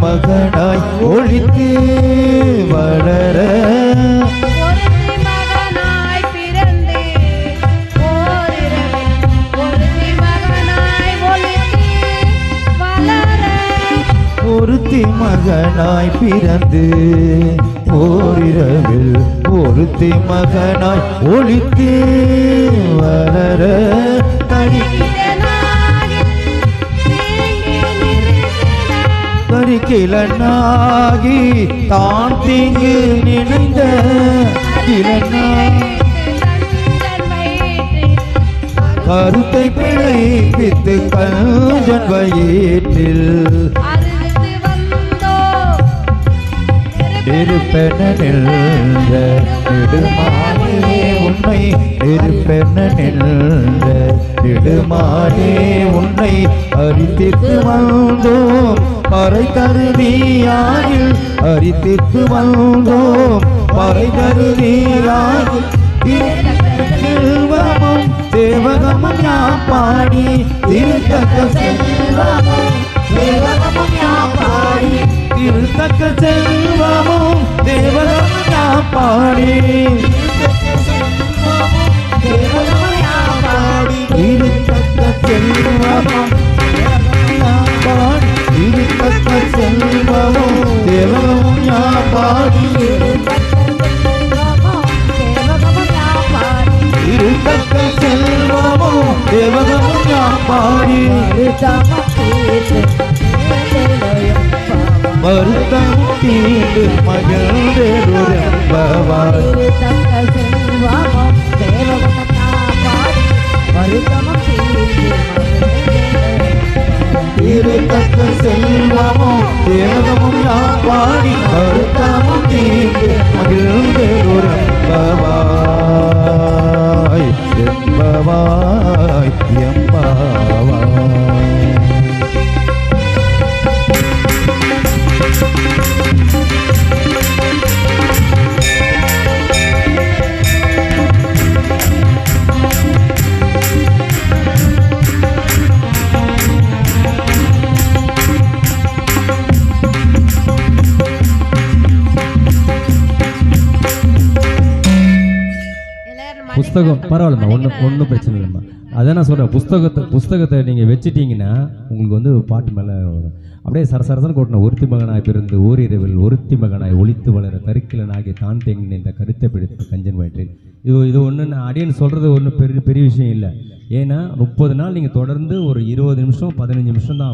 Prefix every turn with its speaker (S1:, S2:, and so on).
S1: மகனாய் ஒளித்து வளர ஒருத்தி மகனாய் பிறந்து ஓரிரவில் ஒருத்தி மகனாய் ஒளித்து வளர கிளனாகி தான் தீங்கு நினைந்த கருத்தை பிழைப்பித்து கஞ்சன் வயிற்றில் இருப்பென நின்ற நெடுமானே உன்னை இருப்பென நின்ற நெடுமானே உன்னை அறித்தித்து வந்தோம் பறை தருவியாகில் அறித்தித்து வந்தோம் பறை தருவியாகில் செல்வமும் தேவகமும் யாம் பாடி திருத்தக்க செல்வமும் தேவகமும் யாம் பாடி திருத்தக்க செல்வமும் தேவகமும் யாம் பாடி திருத்தக்க செல்வமும் திருத்தக்க செல்வமும் தேவகமும் யாம் பாடி திருத்தக்க செல்வமும் தேவகமும் யாம் பாடி வருத்தம் தீண்டு மகிழ்ந்தெழும்பவாய் திருத்தக்க செல்வமும் தேவகமும் யாம் பாடி வருத்தமும் தீண்டு மகிழ்ந்தெழும்பவாய் எம்பவாய் எம்பவாய்.
S2: புஸ்தகம் பரவாயில்லம்மா, ஒன்றும் பிரச்சனை இல்லைம்மா. அதான் நான் சொல்கிறேன், புஸ்தகத்தை நீங்கள் வச்சுட்டிங்கன்னா உங்களுக்கு வந்து பாட்டு மேலே வரும். அப்படியே சரசரசன் கொட்டின ஒருத்தி மகனாய் பிறந்து ஓரிரவில் ஒருத்தி மகனாய் ஒளித்து வளர கருக்கிலனாகி தான் தேங்கின இந்த கருத்தை பிடித்த கஞ்சன் வயிற்றில். இது ஒன்று நான் அடியன்னு சொல்கிறது ஒன்றும் பெரிய விஷயம் இல்லை. ஏன்னா 30 நாள் நீங்கள் தொடர்ந்து ஒரு 20 நிமிஷம் 15 நிமிஷம் தான்